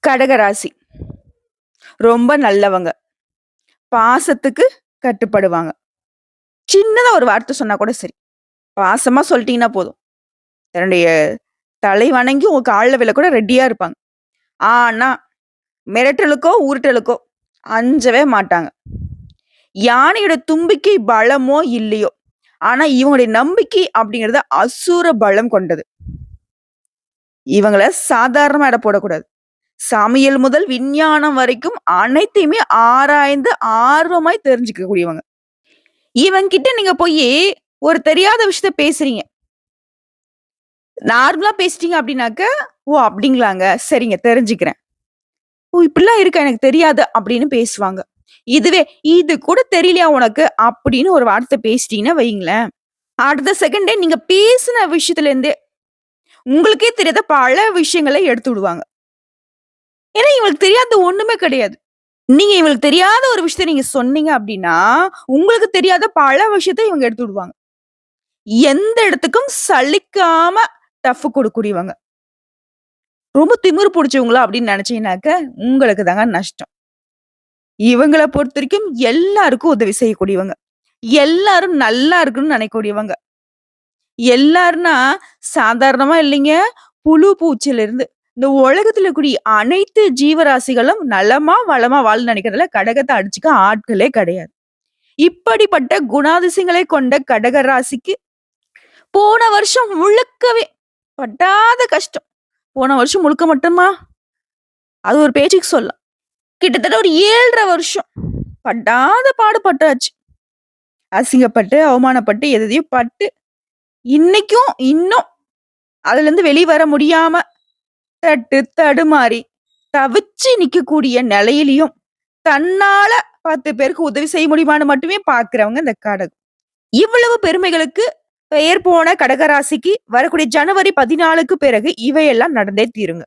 கடகராசி ரொம்ப நல்லவங்க. பாசத்துக்கு கட்டுப்படுவாங்க. சின்னதா ஒரு வார்த்தை சொன்னா கூட சரி. பாசமா சொல்ட்டீங்கன்னா போதும். தன்னுடைய தலை வணங்கி உங்க கால்ல விழ கூட ரெடியா இருப்பாங்க. ஆனா, மிரட்டலுக்கோ, உருட்டலுக்கோ அஞ்சவே மாட்டாங்க. யானையோட தும்பிக்கை பலமோ இல்லையோ, ஆனா இவங்களுடைய நம்பிக்கை அப்படிங்கிறது அசுர பலம் கொண்டது. இவங்கள சாதாரணமா எடை போடக்கூடாது. சமையல் முதல் விஞ்ஞானம் வரைக்கும் அனைத்தையுமே ஆராய்ந்து ஆர்வமாய் தெரிஞ்சுக்கக்கூடியவங்க. இவன்கிட்ட நீங்க போயி ஒரு தெரியாத விஷயத்த பேசுறீங்க. நார்மலா பேசிட்டீங்க அப்டின்னாக்க, "ஓ! அப்டிங்களாங்க. சரிங்க தெரிஞ்சுக்கிறேன். ஓ! இப்படிலாம் இருக்கா எனக்கு தெரியாது" அப்படின்னு பேசுவாங்க. இதுவே, "இது கூட தெரியலையா உனக்கு?" அப்படின்னு ஒரு வார்த்தை பேசிட்டீங்கன்னா வையுங்களேன், அடுத்த செகண்டே நீங்க பேசின விஷயத்துலேருந்தே உங்களுக்கே தெரியாத பல விஷயங்கள எடுத்து விடுவாங்க. ஏன்னா இவங்களுக்கு தெரியாதது ஒண்ணுமே கிடையாது. நீங்க இவங்களுக்கு தெரியாத ஒரு விஷயத்த நீங்க சொன்னீங்க அப்டின்னா, உங்களுக்கு தெரியாத பல விஷயத்த இவங்க எடுத்து விடுவாங்க. எந்த இடத்துக்கும் சலிக்காம டஃப் குடுக்கக்கூடியவங்க. ரொம்ப திமிரு புடிச்சவங்களா அப்டின்னு நெனச்சீங்கன்னாக்க, உங்களுக்கு தாங்க நஷ்டம். இவங்கள பொறுத்தவரைக்கும் எல்லாருக்கும் உதவி செய்யக்கூடியவங்க. எல்லாரும் நல்லா இருக்கணும்னு நெனைக்கக்கூடியவங்க. எல்லாருன்னா சாதாரணமா இல்லைங்க. புழு பூச்சிலிருந்து இந்த உலகத்துல இருக்கக்கூடிய அனைத்து ஜீவராசிகளும் நலமா, வளமா வாழணும்னு நெனைக்கிறதுல கடகத்த அடிச்சுக்க ஆட்களே கிடையாது. இப்படிப்பட்ட குணாதிசயங்களை கொண்ட கடக ராசிக்கு போன வருஷம் முழுக்கவே படாத கஷ்டம். போன வருஷம் முழுக்க மட்டுமா? அது ஒரு பேச்சுக்கு சொல்லலாம். கிட்டத்தட்ட ஒரு 7 1/2 வருஷம் படாத பாடு பட்டாச்சு. அசிங்கப்பட்டு, அவமானப்பட்டு, எதையோ பட்டு, இன்னைக்கும் இன்னும் அதுலருந்து வெளிய வர முடியாம தட்டு தடுமாறி தவிச்சு நிக்கக்கூடிய நிலையிலயும், தன்னால 10 பேருக்கு உதவி செய்ய முடியுமான்னு மட்டுமே பார்க்கிறவங்க இந்த கடகம். இவ்வளவு பெருமைகளுக்கு பெயர் போன கடகராசிக்கு வரக்கூடிய ஜனவரி 14க்கு பிறகு இவையெல்லாம் நடந்தே தீருங்க.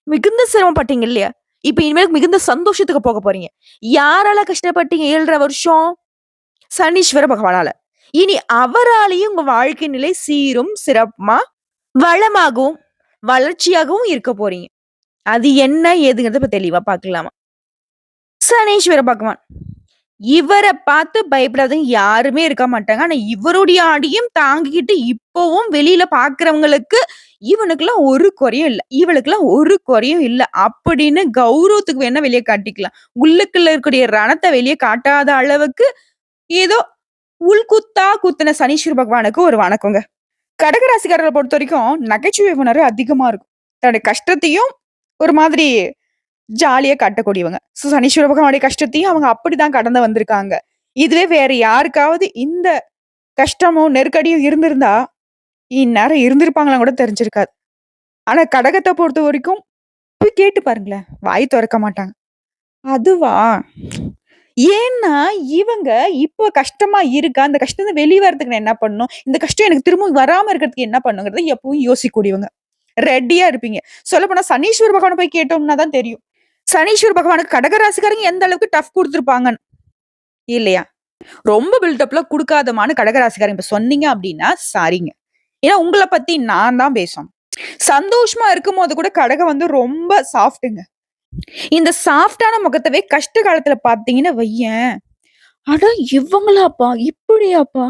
மிகுந்த சிரமப்பட்டீங்க இல்லையா? இப்ப இனிமேல் மிகுந்த சந்தோஷத்துக்கு போக போறீங்க. யாரால கஷ்டப்பட்டீங்க 7 1/2 வருஷம்? சனீஸ்வர பகவானால. இனி அவராலேயும் உங்க வாழ்க்கை நிலை சீரும், சிறப்புமா, வளமாகவும், வளர்ச்சியாகவும் இருக்க போறீங்க. அது என்ன ஏதுங்கிறத இப்ப தெளிவா பார்க்கலாமா? சனீஸ்வர பகவான். இவர பார்த்து பயப்படாதவங்க யாருமே இருக்க மாட்டாங்க. ஆனா இவருடைய அடியும் தாங்கிக்கிட்டு இப்பவும் வெளியில பார்க்கிறவங்களுக்கு, "இவனுக்கெல்லாம் ஒரு குறையும் இல்ல. இவளுக்கெல்லாம் ஒரு குறையும் இல்ல." அப்படின்னு கௌரவத்துக்கு வேணா வெளிய காட்டிக்கலாம். உள்ளுக்குள்ள இருக்கக்கூடிய ரணத்த வெளிய காட்டாத அளவுக்கு, ஏதோ உள்குத்தா குத்துன சனீஸ்வர பகவானுக்கு ஒரு வணக்கங்க. கடகராசிக்காரர்கள பொறுத்தவரைக்கும் நகைச்சுவை உணர்வு அதிகமா இருக்கும். தன்னுடைய கஷ்டத்தையும் ஒரு மாதிரி ஜாலியா காட்டக்கூடியவங்க. சனீஸ்வர பகவானுடைய கஷ்டத்தையும் அவங்க அப்படிதான் கடந்து வந்திருக்காங்க. இதுவே வேற யாருக்காவது இந்த கஷ்டமும், நெருக்கடியும் இருந்திருந்தா, இந்நேரம் இருந்திருப்பாங்களான்னு கூட தெரிஞ்சிருக்காது. ஆனா கடகத்த பொறுத்தவரைக்கும் போய் கேட்டு பாருங்களேன். வாய் தொறக்க மாட்டாங்க. அதுவா? ஏன்னா, இவங்க இப்போ கஷ்டமா இருக்கா? அந்த கஷ்டத்துல வெளிய வரதுக்கு நான் என்ன பண்ணணும்? இந்த கஷ்டம் எனக்கு திரும்பவும் வராம இருக்கிறதுக்கு என்ன பண்ணணுங்கிறத எப்பவும் யோசிக்கக்கூடியவங்க. ரெடியா இருப்பீங்க. சொல்லப்போனா சனீஸ்வர பகவான போய் கேட்டோம்னா தான் தெரியும். சனீஸ்வர பகவானுக்கு கடகராசிக்காரங்க எந்த அளவுக்கு டஃப் குடுத்துருப்பாங்கன்னு. இல்லையா? ரொம்ப பில்டப்லாம் குடுக்காதமான்னு கடகராசிக்காரங்க இப்ப சொன்னீங்க அப்டின்னா, சாரிங்க. ஏன்னா உங்கள பத்தி நான் தான் பேசணும். சந்தோஷமா இருக்கும்போது கூட கடகம் வந்து ரொம்ப சாஃப்ட்டுங்க. இந்த சாஃப்ட்டான முகத்தவே கஷ்ட காலத்துல பார்த்தீங்கன்னு வையேன், "அட இவங்களாப்பா! இப்படியாப்பா?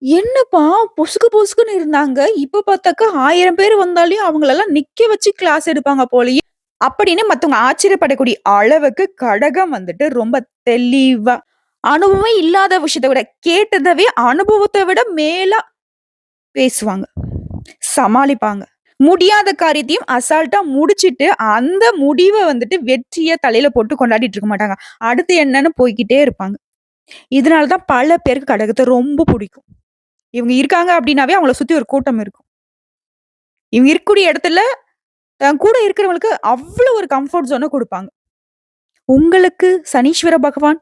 என்னப்பா பொசுக்கு பொசுக்குன்னு இருந்தாங்க. இப்ப பார்த்தாக்கா 1000 பேர் வந்தாலும் அவங்களெல்லாம் நிக்க வச்சு கிளாஸ் எடுப்பாங்க போலயே!" அப்படின்னு மத்தவங்க ஆச்சரியப்படக்கூடிய அளவுக்கு கடகம் வந்துட்டு ரொம்ப தெளிவா, அனுபவமே இல்லாத விஷயத்த விட, கேட்டதவே அனுபவத்த விட மேலா பேசுவாங்க. சமாளிப்பாங்க. முடியாத காரியத்தையும் அசால்ட்டா முடிச்சுட்டு, அந்த முடிவ வந்துட்டு வெற்றிய தலையில போட்டு கொண்டாடிட்டு இருக்க மாட்டாங்க. அடுத்து என்னன்னு போய்க்கிட்டே இருப்பாங்க. இதனால தான் பல பேருக்கு கடகத்த ரொம்ப புடிக்கும். இவங்க இருக்காங்க அப்டின்னாவே அவங்கள சுத்தி ஒரு கூட்டம் இருக்கும். இவங்க இருக்கக்கூடிய இடத்துல தன் கூட இருக்கிறவங்களுக்கு அவ்ளோ ஒரு கம்ஃபோர்ட் ஜோன குடுப்பாங்க. உங்களுக்கு சனீஸ்வர பகவான்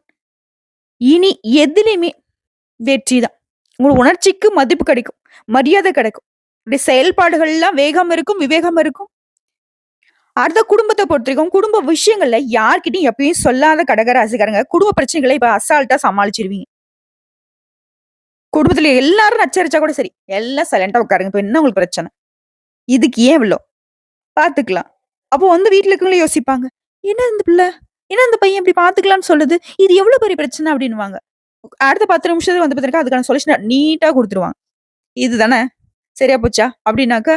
இனி எதிலுமே வெற்றி தான். உங்க உணர்ச்சிக்கு மதிப்பு கிடைக்கும். மரியாதை கிடைக்கும். உங்களுடைய செயல்பாடுகள்லாம் வேகம் இருக்கும், விவேகம் இருக்கும். அடுத்த குடும்பத்த பொறுத்தவரைக்கும், குடும்ப விஷயங்கள்ல யார்கிட்டயும் எப்பயும் சொல்லாத கடகராசிக்காரங்க, குடும்ப பிரச்சனைகள இப்ப அசால்ட்டா சமாளிச்சுருவீங்க. குடும்பத்துல எல்லாரும் நச்சரிச்சா கூட சரி, எல்லாம் சைலன்ட்டா உட்காருங்க. இப்ப என்ன உங்களுக்கு பிரச்சனை? இதுக்கு ஏன் இவ்ளோ? பாத்துக்கலாம். அப்போ வந்து வீட்ல இருக்கவங்களே யோசிப்பாங்க. "என்ன இந்த பிள்ள? என்ன இந்த பையன் இப்படி பார்த்துக்கலாம்ன்னு சொல்லுது? இது எவ்வளோ பெரிய பிரச்சனை?" அப்படின்னுவாங்க. அடுத்த 10 நிமிஷத்துல வந்து பார்த்தீங்கன்னா, அதுக்கான சொல்யூஷன நீட்டா குடுத்துருவாங்க. "இதுதானே? சரியா போச்சா?" அப்படின்னாக்கா,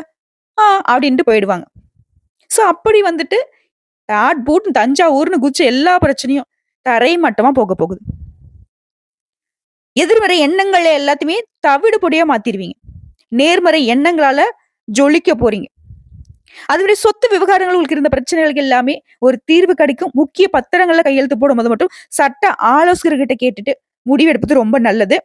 "ஆ" அப்படின்ட்டு போயிடுவாங்க. ஸோ அப்படி வந்துட்டு டாட் பூட்ன்னு தஞ்சாவூர்ன்னு குதிச்ச எல்லா பிரச்சனையும் தரை மட்டமா போக போகுது. எதிர்மறை எண்ணங்கள் எல்லாத்தையுமே தவிடு பொடியா மாத்திருவீங்க. நேர்மறை எண்ணங்களால ஜொலிக்க போறீங்க. அதுமாரி சொத்து விவகாரங்கள் உங்களுக்கு இருந்த பிரச்சனைகளுக்கு எல்லாமே ஒரு தீர்வு கிடைக்கும். முக்கிய பத்திரங்கள்ல கையெழுத்து போடும்போது மட்டும் சட்ட ஆலோசகர்கிட்ட கேட்டுட்டு முடிவெடுப்பது ரொம்ப நல்லது.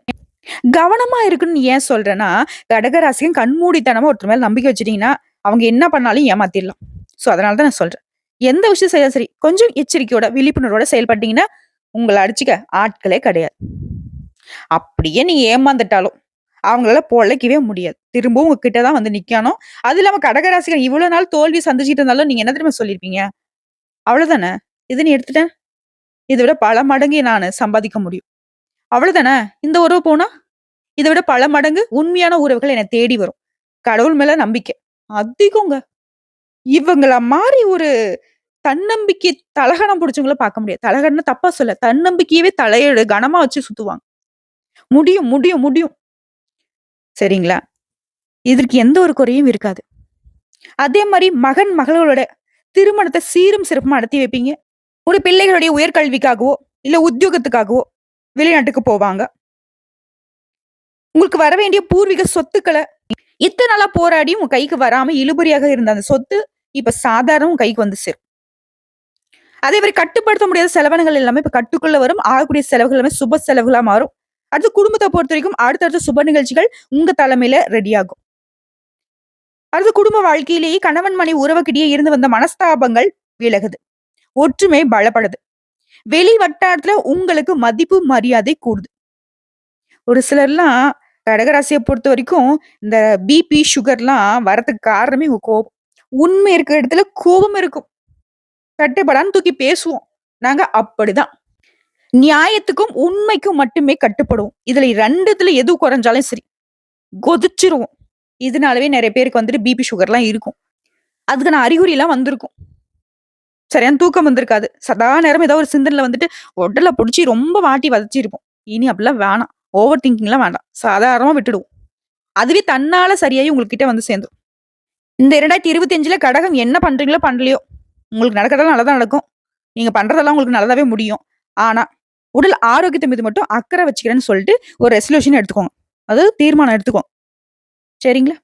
கவனமா இருக்கணும்னு ஏன் சொல்றேன்னா, கடகராசியும் கண்மூடித்தனமா ஒருத்தர் மேல நம்பிக்கை வச்சுட்டீங்கன்னா, அவங்க என்ன பண்ணாலும் ஏமாத்திரலாம். ஸோ அதனால தான் நான் சொல்றேன். எந்த விஷயம் செய்தாலும் சரி, கொஞ்சம் எச்சரிக்கையோட, விழிப்புணர்வோட செயல்பட்டீங்கன்னா, உங்கள அடிச்சுக்க ஆட்களே கிடையாது. அப்படியே நீங்க ஏமாந்துட்டாலும், அவங்களால பொழைக்கவே முடியாது. திரும்பவும் உங்ககிட்ட தான் வந்து நிக்கணும். அது இல்லாம கடகராசிகள் இவ்வளோ நாள் தோல்வி சந்திச்சுட்டு இருந்தாலும், நீங்க என்ன தெரியுமா சொல்லியிருப்பீங்க? "அவ்வளோதானே, இத நீ எடுத்துட்டேன். இத விட பல மடங்கு நானு சம்பாதிக்க முடியும். அவ்வளோதானே, இந்த உறவு போனா, இத விட பல மடங்கு உண்மையான உறவுகள் என்ன தேடி வரும்." கடவுள் மேல நம்பிக்கை அதிகங்க. இவங்கள மாரி ஒரு தன்னம்பிக்கை தலகணம் புடிச்சவங்கள பார்க்க முடியாது. தலகணம்னு தப்பா சொல்லல. தன்னம்பிக்கையவே தலையில கனமா வச்சு சுத்துவாங்க. முடியும், முடியும், முடியும். சரிங்களா? இதற்கு எந்த ஒரு குறையும் இருக்காது. அதே மாரி மகன், மகளோட திருமணத்த சீரும் சிறப்புமா நடத்தி வைப்பீங்க. ஒரு பிள்ளைகளுடைய உயர்கல்விக்காகவோ, இல்ல உத்தியோகத்துக்காகவோ வெளிநாட்டுக்கு போவாங்க. உங்களுக்கு வர வேண்டிய பூர்வீக சொத்துக்கள இத்தன நாளா போராடியும் உங்க கைக்கு வராம இழுபறியாக இருந்த அந்த சொத்து, இப்ப சாதாரண உங்க கைக்கு வந்து சேரும். அதே மாரி கட்டுப்படுத்த முடியாத செலவினங்கள் எல்லாமே இப்ப கட்டுக்குள்ள வரும். ஆகக்கூடிய செலவுகள் எல்லாமே சுப செலவுகளா மாறும். அடுத்து குடும்பத்த பொறுத்தவரைக்கும் அடுத்தடுத்த சுப நிகழ்ச்சிகள் உங்க தலைமையில ரெடி ஆகும். அடுத்து குடும்ப வாழ்க்கையிலேயே கணவன் மனைவி உறவுக்கிடையே இருந்து வந்த மனஸ்தாபங்கள் விலகுது. ஒற்றுமை பலப்படுது. வெளி வட்டாரத்துல உங்களுக்கு மதிப்பு, மரியாதை கூடுது. ஒரு சிலர்லாம் கடகராசிய பொறுத்தவரைக்கும் இந்த பிபி, சுகர்லாம் வரதுக்கு காரணமே உங்க கோபம். உண்மை இருக்கிற இடத்துல கோபம் இருக்கும். கட்டுப்படான்னு தூக்கி பேசுவோம். நாங்க அப்படிதான். நியாயத்துக்கும், உண்மைக்கும் மட்டுமே கட்டுப்படுவோம். இதுல 2த்துல எது குறைஞ்சாலும் சரி, கொதிச்சுருவோம். இதனாலவே நெறைய பேருக்கு வந்துட்டு பிபி, சுகர்லாம் இருக்கும். அதுக்கான அறிகுறிலாம் வந்திருக்கும். சரியான தூக்கம் வந்திருக்காது. சதா நேரம் ஏதோ ஒரு சிந்தனையில வந்துட்டு உடல புடிச்சு ரொம்ப வாட்டி வதச்சிருப்போம். இனி அப்படிலாம் வேணாம். ஓவர் திங்கிங்லாம் வேண்டாம். சாதாரணமா விட்டுடுவோம். அதுவே தன்னால சரியாயி உங்ககிட்ட வந்து சேர்ந்துரும். இந்த 2025ல கடகம் என்ன பண்றீங்களோ, பண்ணலையோ, உங்களுக்கு நடக்கிறதெல்லாம் நல்லதா நடக்கும். நீங்க பண்றதெல்லாம் உங்களுக்கு நல்லதாவே முடியும். ஆனா, உடல் ஆரோக்கியத்த மீது மட்டும் அக்கறை வச்சுக்கிறேன்னு சொல்லிட்டு ஒரு ரெசல்யூஷன் எடுத்துக்கோங்க. அதாவது தீர்மானம் எடுத்துக்கோங்க. சரிங்களா?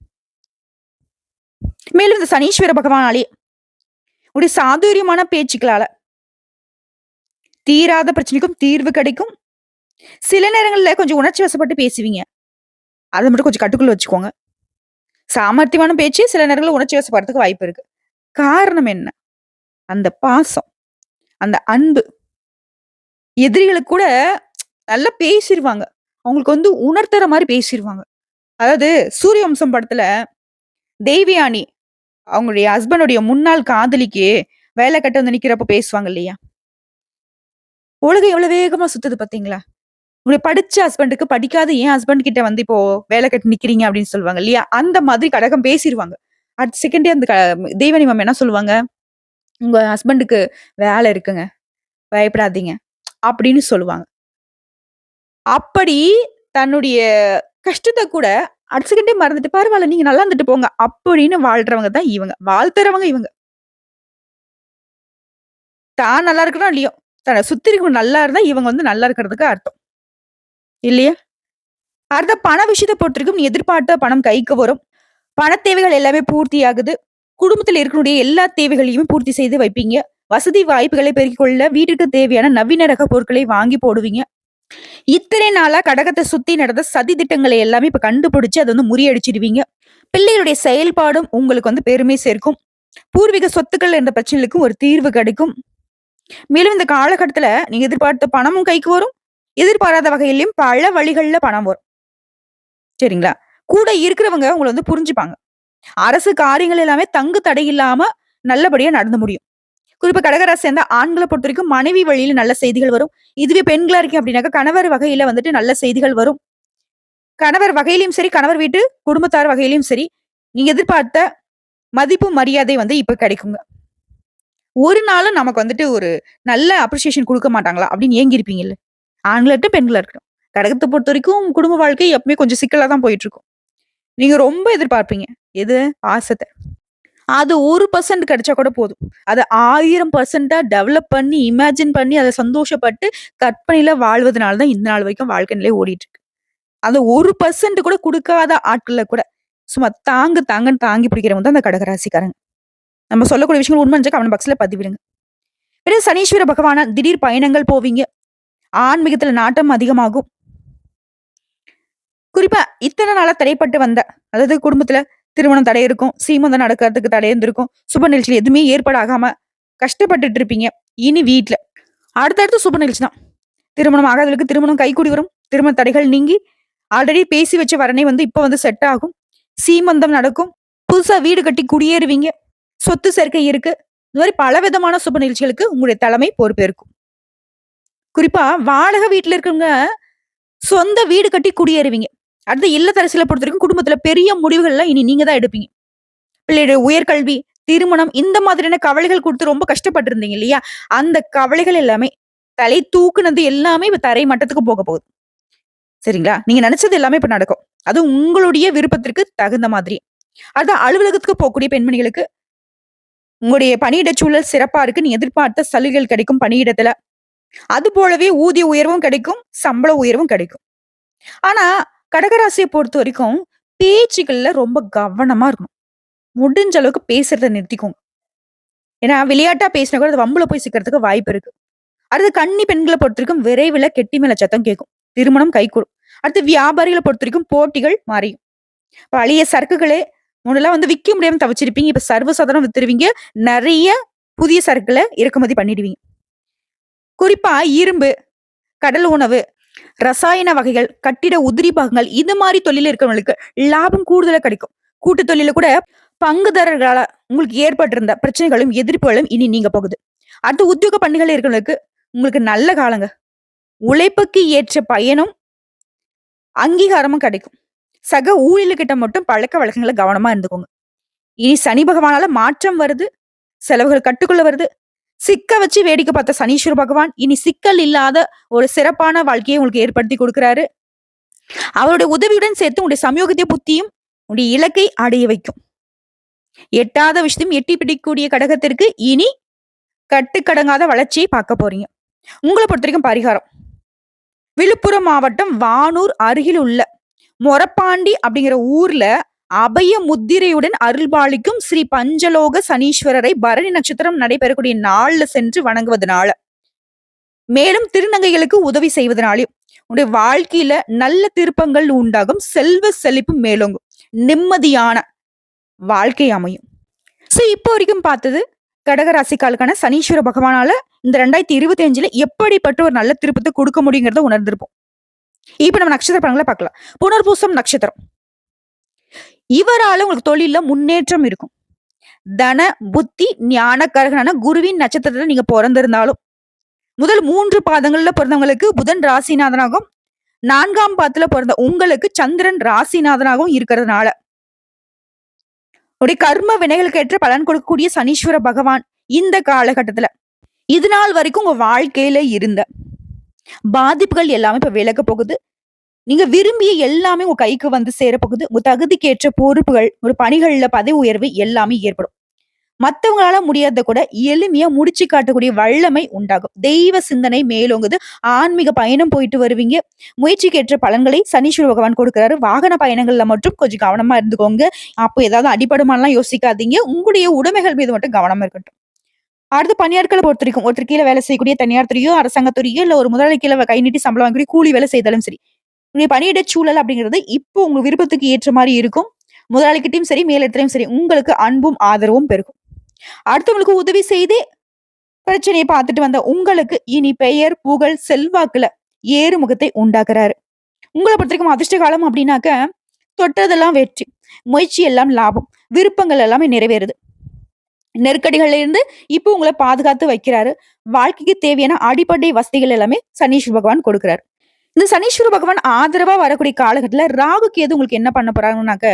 மேலும் இந்த சனீஸ்வர பகவானாலே உடைய சாதுரியமான பேச்சுக்களால தீராத பிரச்சனைக்கும் தீர்வு கிடைக்கும். சில நேரங்கள்ல கொஞ்சம் உணர்ச்சி வசப்பட்டு பேசுவீங்க. அத மட்டும் கொஞ்சம் கட்டுக்குள்ள வச்சுக்கோங்க. சாமர்த்தியமான பேச்சு சில நேரங்கள்ல உணர்ச்சி வசப்படுறதுக்கு வாய்ப்பு இருக்கு. காரணம் என்ன? அந்த பாசம், அந்த அன்பு. எதிரிகளுக்கு கூட நல்லா பேசிருவாங்க. அவங்களுக்கு வந்து உணர்த்துற மாரி பேசிருவாங்க. அதாவது சூரியவம்சம் படத்துல தேவயானி அவங்களுடைய ஹஸ்பண்டுடைய முன்னாள் காதலிக்கு வேலை கட்டு வந்து நிக்கிறப்ப பேசுவாங்க இல்லையா? உலகம் எவ்வளவு வேகமா சுத்துது பார்த்தீங்களா? உங்களுடைய படிச்ச ஹஸ்பண்டுக்கு படிக்காத என் ஹஸ்பண்ட் கிட்ட வந்து இப்போ வேலை கட்டு நிக்கிறீங்க அப்படின்னு சொல்லுவாங்க இல்லையா? அந்த மாதிரி கடகம் பேசிருவாங்க. அடுத்த செகண்டே அந்த தெய்வானி மேம் என்ன சொல்லுவாங்க? "உங்க ஹஸ்பண்டுக்கு வேலை இருக்குங்க. பயப்படாதீங்க." அப்படின்னு சொல்லுவாங்க. அப்படி தன்னுடைய கஷ்டத்த கூட அடுத்த செகண்டே மறந்துட்டு, "பரவால்ல நீங்க நல்லா இருந்துட்டு போங்க." அப்படின்னு வாழ்றவங்க தான் இவங்க. வாழ்த்துறவங்க இவங்க. தான் நல்லா இருக்கிறோ இல்லையோ, தன்ன சுத்தி இருக்கவங்க நல்லா இருந்தா இவங்க வந்து நல்லா இருக்கிறதுக்கு அர்த்தம். இல்லையா? அடுத்த பண விஷயத்த பொறுத்தவரைக்கும் நீ எதிர்பார்த்த பணம் கைக்கு வரும். பணத் தேவைகள் எல்லாமே பூர்த்தியாகுது. குடும்பத்தில இருக்கக்கூடிய எல்லா தேவைகளையும் பூர்த்தி செய்து வைப்பீங்க. வசதி வாய்ப்புகளை பெருக்கிக் கொள்ள வீட்டுக்கு தேவையான நவீன ரக பொருட்களை வாங்கி போடுவீங்க. இத்தனை நாளா கடகத்த சுத்தி நடந்த சதி திட்டங்களை எல்லாமே இப்ப கண்டுபிடிச்சு அத வந்து முறியடிச்சிடுவீங்க. பிள்ளைகளுடைய செயல்பாடும் உங்களுக்கு வந்து பெருமை சேர்க்கும். பூர்வீக சொத்துக்கள் என்ற பிரச்சனைகளுக்கும் ஒரு தீர்வு கிடைக்கும். மேலும் இந்த காலகட்டத்துல நீங்க எதிர்பார்த்த பணமும் கைக்கு வரும். எதிர்பாராத வகையிலயும் பல வழிகள்ல பணம் வரும். சரிங்களா? கூட இருக்கிறவங்க உங்கள வந்து புரிஞ்சுப்பாங்க. அரசு காரியங்கள் எல்லாமே தங்கு தடை இல்லாம நல்லபடியா நடந்து முடியும். குறிப்பா கடகராசி சேர்ந்த ஆண்கள பொறுத்தவரைக்கும் மனைவி வழியில நல்ல செய்திகள் வரும். இதுவே பெண்களா இருக்கீங்க அப்படின்னாக்கா, கணவர் வகையில வந்துட்டு நல்ல செய்திகள் வரும். கணவர் வகையிலயும் சரி, கணவர் வீட்டு குடும்பத்தார் வகையிலயும் சரி, நீங்க எதிர்பார்த்த மதிப்பு, மரியாதை வந்து இப்ப கிடைக்குங்க. ஒரு நாளும் நமக்கு வந்துட்டு ஒரு நல்ல அப்ரிசியேஷன் குடுக்க மாட்டாங்களா? அப்படின்னு ஏங்கியிருப்பீங்கல்ல. ஆண்களா இருக்கட்டும், பெண்களா இருக்கட்டும். கடகத்த பொறுத்தவரைக்கும் குடும்ப வாழ்க்கை எப்பவுமே கொஞ்சம் சிக்கலா தான் போயிட்டுருக்கும். நீங்க ரொம்ப எதிர்பார்ப்பீங்க. எது? பாசத்த. அது 1% கிடைச்சா கூட போதும். அத 1000% டெவலப் பண்ணி, இமேஜின் பண்ணி, அத சந்தோஷப்பட்டு, கற்பனையில வாழ்வதனால தான் இந்த நாள் வரைக்கும் வாழ்க்கை நிலை ஓடிட்டு இருக்கு. அந்த 1% கூட குடுக்காத ஆட்கள்ல கூட, சும்மா தாங்கு தாங்கன்னு தாங்கி பிடிக்கிறவங்க தான் அந்த கடகராசிக்காரங்க. நம்ம சொல்லக்கூடிய விஷயங்கள் உண்மைன்னு கமெண்ட் பாக்ஸ்ல பதிவிடுங்க. பிறகு சனீஸ்வர பகவானா திடீர் பயணங்கள் போவீங்க. ஆன்மீகத்துல நாட்டம் அதிகமாகும். குறிப்பா இத்தன நாளா தடைப்பட்டு வந்த அதாவது குடும்பத்துல திருமணம் தடை இருக்கும். சீமந்தம் நடக்கிறதுக்கு தடை இருந்திருக்கும். சுப நிகழ்ச்சிகள் எதுவுமே ஏற்பாடாகாம கஷ்டப்பட்டுட்டு இருப்பீங்க. இனி வீட்ல அடுத்தடுத்து சுப நிகழ்ச்சி தான். திருமணம் ஆகாதவர்களுக்கு திருமணம் கைகூடி வரும். திருமண தடைகள் நீங்கி ஆல்ரெடி பேசி வச்ச வரனே வந்து இப்ப வந்து செட் ஆகும். சீமந்தம் நடக்கும். புதுசா வீடு கட்டி குடியேறுவீங்க. சொத்து சேர்க்கை இருக்கு. இந்த மாதிரி பலவிதமான சுப நிகழ்ச்சிகளுக்கு உங்களுடைய தலைமை பொறுப்பேற்கும். குறிப்பா வாடகை வீட்ல இருக்கவங்க சொந்த வீடு கட்டி குடியேறுவீங்க. அடுத்து இல்லத்தரசிகள பொறுத்தவரைக்கும் குடும்பத்துல பெரிய முடிவுகள்லாம் இனி நீங்க தான் எடுப்பீங்க. பிள்ளையுடைய உயர்கல்வி, திருமணம் இந்த மாதிரியான கவலைகள் குடுத்து ரொம்ப கஷ்டப்பட்டு இருந்தீங்க இல்லையா? அந்த கவலைகள் எல்லாமே தலை தூக்குனது எல்லாமே இப்ப தரை மட்டத்துக்கு போக போகுது. சரிங்களா? நீங்க நெனச்சது எல்லாமே இப்ப நடக்கும். அதுவும் உங்களுடைய விருப்பத்திற்கு தகுந்த மாதிரி. அதான் அலுவலகத்துக்கு போகக்கூடிய பெண்மணிகளுக்கு உங்களுடைய பணியிட சூழல் சிறப்பா இருக்கு. நீங்க எதிர்பார்த்த சலுகைகள் கிடைக்கும் பணியிடத்துல. அது போலவே ஊதிய உயர்வும் கிடைக்கும், சம்பள உயர்வும் கிடைக்கும். ஆனா, கடகராசிய பொறுத்தவரைக்கும் பேச்சுக்கள்ல ரொம்ப கவனமா இருக்கணும். முடிஞ்ச அளவுக்கு பேசுறத நிறுத்திக்கோங்க. ஏன்னா, விளையாட்டா பேசினா கூட அது வம்புல போய் சிக்கிறதுக்கு வாய்ப்பு இருக்கு. அடுத்து கன்னி பெண்கள பொறுத்தவரைக்கும் விரைவில கெட்டி மேல சத்தம் கேட்கும். திருமணம் கைகூடும். அடுத்து வியாபாரிகள பொறுத்தவரைக்கும் போட்டிகள் மாறியும். பழைய சரக்குகளே முன்னலாம் வந்து விக்க முடியாம தவிச்சிருப்பீங்க. இப்ப சர்வசாதாரணம் வித்துருவீங்க. நெறைய புதிய சரக்குகள இறக்குமதி பண்ணிடுவீங்க. குறிப்பா இரும்பு, கடல் உணவு, ரசாயன வகைகள், கட்டிட உதிரி பாகங்கள் இது மாரி தொழில்ல இருக்கிறவங்களுக்கு லாபம் கூடுதலா கிடைக்கும். கூட்டு தொழில்ல கூட பங்குதாரர்களால உங்களுக்கு ஏற்பட்டிருந்த பிரச்சனைகளும், எதிர்ப்புகளும் இனி நீங்க போகுது. அடுத்து உத்தியோக பணிகள் இருக்கிறவங்களுக்கு உங்களுக்கு நல்ல காலங்க. உழைப்புக்கு ஏற்ற பயனும், அங்கீகாரமும் கிடைக்கும். சக ஊழியர்கிட்ட மட்டும் பழக்கவழக்கங்கள்ல கவனமா இருந்துக்கோங்க. இனி சனி பகவானால மாற்றம் வருது. செலவுகள் கட்டுக்குள்ள வருது. சிக்க வச்சு வேடிக்கை பார்த்த சனீஸ்வர பகவான் இனி சிக்கல் இல்லாத ஒரு சிறப்பான வாழ்க்கையை உங்களுக்கு ஏற்படுத்தி கொடுக்கிறாரு. அவருடைய உதவியுடன் சேர்த்து உங்களுடைய சமயோகத்திய புத்தியும் உங்களுடைய இலக்கை அடைய வைக்கும். எட்டாத விஷயத்தையும் எட்டி பிடிக்கக்கூடிய கடகத்திற்கு இனி கட்டுக்கடங்காத வளர்ச்சியை பார்க்க போறீங்க. உங்கள பொறுத்தவரைக்கும் பரிகாரம். விழுப்புரம் மாவட்டம் வானூர் அருகில் உள்ள மொரப்பாண்டி அப்படிங்கிற ஊர்ல அபய முத்திரையுடன் அருள்பாலிக்கும் ஸ்ரீ பஞ்சலோக சனீஸ்வரரை பரணி நட்சத்திரம் நடைபெறக்கூடிய நாள்ல சென்று வணங்குவதனால மேலும் திருநங்கைகளுக்கு உதவி செய்வதனாலையும் உங்களுடைய வாழ்க்கையில நல்ல திருப்பங்கள் உண்டாகும். செல்வ செழிப்பு மேலோங்கும். நிம்மதியான வாழ்க்கை அமையும். சோ இப்போ வரைக்கும் பார்த்தது கடகராசிக்காலுக்கான சனீஸ்வர பகவானால இந்த 2025ல எப்படிப்பட்ட ஒரு நல்ல திருப்பத்தை கொடுக்க முடியுங்கிறத உணர்ந்திருப்போம். இப்ப நம்ம நட்சத்திர பலன்களை பார்க்கலாம். புனர்பூசம் நட்சத்திரம். இவரால உங்களுக்கு தொழில்ல முன்னேற்றம் இருக்கும். தன, புத்தி, ஞான கரகனான குருவின் நட்சத்திரத்துல நீங்க பிறந்திருந்தாலும் முதல் 3 பாதங்கள்ல பிறந்தவங்களுக்கு புதன் ராசிநாதனாகவும் 4ஆம் பாதத்துல பிறந்த உங்களுக்கு சந்திரன் ராசிநாதனாகவும் இருக்கிறதுனால உடைய கர்ம வினைகளுக்கு ஏற்ற பலன் கொடுக்கக்கூடிய சனீஸ்வர பகவான் இந்த காலகட்டத்துல இது நாள் வரைக்கும் உங்க வாழ்க்கையில இருந்த பாதிப்புகள் எல்லாமே இப்ப விலக போகுது. நீங்க விரும்பிய எல்லாமே உங்க கைக்கு வந்து சேரப்போகுது. உங்க தகுதிக்கு ஏற்ற பொறுப்புகள், ஒரு பணிகள்ல பதவி உயர்வு எல்லாமே ஏற்படும். மத்தவங்களால முடியாத கூட எளிமையா முடிச்சு காட்டக்கூடிய வல்லமை உண்டாகும். தெய்வ சிந்தனை மேலோங்குது. ஆன்மீக பயணம் போயிட்டு வருவீங்க. முயற்சிக்கு ஏற்ற பலன்களை சனீஸ்வர பகவான் கொடுக்கிறாரு. வாகன பயணங்கள்ல மட்டும் கொஞ்சம் கவனமா இருந்துக்கோங்க. அப்போ ஏதாவது அடிபடுமாலாம் யோசிக்காதீங்க. உங்களுடைய உடைமைகள் மீது மட்டும் கவனமா இருக்கட்டும். அடுத்து பணியாட்களை பொறுத்திருக்கும். ஒருத்தர் கீழ வேலை செய்யக்கூடிய தனியார் துறையோ, அரசாங்கத் துறையோ, இல்ல ஒரு முதலாளி கீழ கை நீட்டி சம்பளம் வாங்கக்கூடிய கூலி வேலை செய்தாலும் சரி. உங்களுடைய பணியிட சூழல் அப்படிங்கிறது இப்போ உங்க விருப்பத்துக்கு ஏற்ற மாரி இருக்கும். முதலாளிகிட்டயும் சரி, மேலிடத்திலயும் சரி உங்களுக்கு அன்பும் ஆதரவும் பெருகும். அடுத்தவங்களுக்கு உதவி செய்து பிரச்சனையை பார்த்துட்டு வந்த உங்களுக்கு இனி பெயர், புகழ், செல்வாக்குல ஏறுமுகத்தை உண்டாக்குறாரு. உங்கள பொறுத்தவரைக்கும் அதிர்ஷ்ட காலம் அப்படின்னாக்க தொட்டதெல்லாம் வெற்றி, முயற்சி எல்லாம் லாபம், விருப்பங்கள் எல்லாமே நிறைவேறுது. நெருக்கடிகள்ல இருந்து இப்போ உங்களை பாதுகாத்து வைக்கிறாரு. வாழ்க்கைக்கு தேவையான அடிப்படை வசதிகள் எல்லாமே சனீஸ்வர பகவான் கொடுக்கிறாரு. இந்த சனீஸ்வர பகவான் ஆதரவா வரக்கூடிய காலகட்டத்துல ராகு கேது உங்களுக்கு என்ன பண்ண போறாங்கன்னாக்க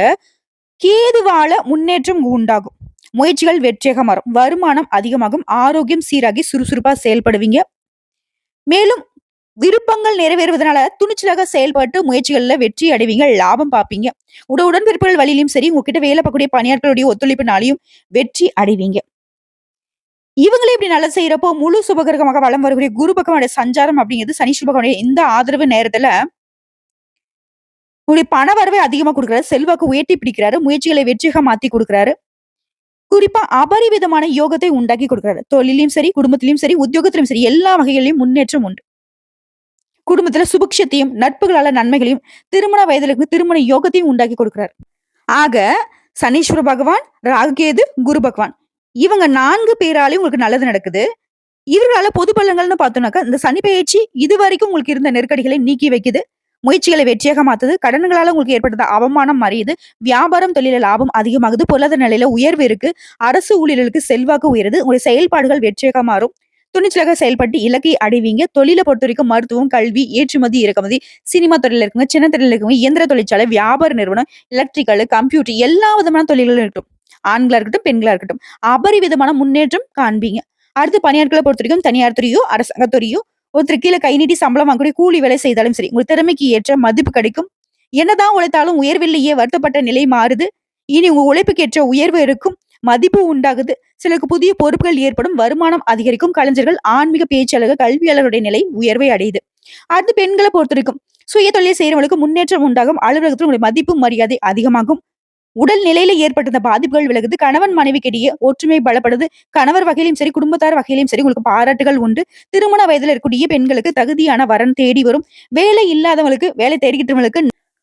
கேதுவால முன்னேற்றம் உண்டாகும். முயற்சிகள் வெற்றியாக மாறும். வருமானம் அதிகமாகும். ஆரோக்கியம் சீராகி சுறுசுறுப்பா செயல்படுவீங்க. மேலும் விருப்பங்கள் நிறைவேறுவதனால துணிச்சலாக செயல்பட்டு முயற்சிகள்ல வெற்றி அடைவீங்க. லாபம் பார்ப்பீங்க. உடன்பிறப்புகள் வழியிலும் சரி, உங்ககிட்ட வேலை பார்க்கக்கூடிய பணியாட்களுடைய ஒத்துழைப்பினாலையும் வெற்றி அடைவீங்க. இவங்களே இப்படி நல்லா செய்யறப்போ முழு சுபகிரகமாக வலம் வரக்கூடிய குரு பகவானுடைய சஞ்சாரம் அப்படிங்கிறது சனீஸ்வர பகவானுடைய இந்த ஆதரவு நேரத்துல உங்களுடைய பண வரவை அதிகமா கொடுக்குறாரு. செல்வாக்கு உயர்த்தி பிடிக்கிறாரு. முயற்சிகளை வெற்றியாக மாத்தி கொடுக்குறாரு. குறிப்பா அபரிவிதமான யோகத்தை உண்டாக்கி கொடுக்குறாரு. தொழிலையும் சரி, குடும்பத்திலும் சரி, உத்தியோகத்திலும் சரி, எல்லா வகைகளிலும் முன்னேற்றம் உண்டு. குடும்பத்துல சுபிக்ஷத்தையும் நட்புகளால நன்மைகளையும் திருமண வயதிலுக்கு திருமண யோகத்தையும் உண்டாக்கி கொடுக்கிறார். ஆக சனீஸ்வர பகவான், ராகுகேது, குரு பகவான் இவங்க 4 பேராலையும் உங்களுக்கு நல்லது நடக்குது. இவர்களால பொது பலன்கள்னு பார்த்தோம்னாக்கா இந்த சனி பெயர்ச்சி இதுவரைக்கும் உங்களுக்கு இருந்த நெருக்கடிகளை நீக்கி வைக்குது. முயற்சிகளை வெற்றியாக மாத்துது. கடன்களால உங்களுக்கு ஏற்பட்ட அவமானம் மறையுது. வியாபாரம் தொழில லாபம் அதிகமாகுது. பொருளாதார நிலையில உயர்வு இருக்கு. அரசு ஊழியர்களுக்கு செல்வாக்கு உயருது. உங்களுடைய செயல்பாடுகள் வெற்றியாக மாறும். துணிச்சலாக செயல்பட்டு இலக்கை அடைவீங்க. தொழில பொறுத்த வரைக்கும் மருத்துவம், கல்வி, ஏற்றுமதி, இறக்குமதி, சினிமா துறையில இருக்கவங்க, சின்ன துறையில இருக்கவங்க, இயந்திர தொழிற்சாலை, வியாபார நிறுவனம், எலக்ட்ரிக்கல், கம்ப்யூட்டர் எல்லா விதமான தொழில்களும் இருக்கட்டும். ஆண்களா இருக்கட்டும், பெண்களா இருக்கட்டும். அபரிவிதமான முன்னேற்றம் காண்பீங்க. அடுத்து பணியாட்களை பொறுத்த வரைக்கும் தனியார் துறையோ, அரசாங்க துறையோ, ஒருத்தர் கீழே கை நீட்டி சம்பளம் வாங்கக்கூடிய கூலி வேலை செய்தாலும் சரி, உங்க திறமைக்கு ஏற்ற மதிப்பு கிடைக்கும். என்னதான் உழைத்தாலும் உயர்வில்லையே வருத்தப்பட்ட நிலை மாறுது. இனி உங்க உழைப்புக்கு ஏற்ற உயர்வு இருக்கும். மதிப்பு உண்டாகுது. சிலருக்கு புதிய பொறுப்புகள் ஏற்படும். வருமானம் அதிகரிக்கும். கலைஞர்கள், ஆன்மீக பேச்சாளர்கள், கல்வியாளருடைய நிலை உயர்வை அடையுது. அடுத்து பெண்களை பொறுத்த வரைக்கும் சுய தொழிலை செய்யறவங்களுக்கு முன்னேற்றம் உண்டாகும். அலுவலகத்தில் உங்களுடைய மதிப்பு மரியாதை அதிகமாகும். உடல் நிலையில ஏற்பட்ட பாதிப்புகள் விலகுது. கணவன் மனைவிக்கிடையே ஒற்றுமை பலப்படுது. கணவர் வகையிலும் சரி, குடும்பத்தார் வகையிலும் சரி உங்களுக்கு பாராட்டுகள் உண்டு. திருமண வயதுல இருக்கக்கூடிய பெண்களுக்கு தகுதியான வரன் தேடி வரும். வேலை இல்லாதவங்களுக்கு, வேலை தேடிக்கிட்டவங்களுக்கு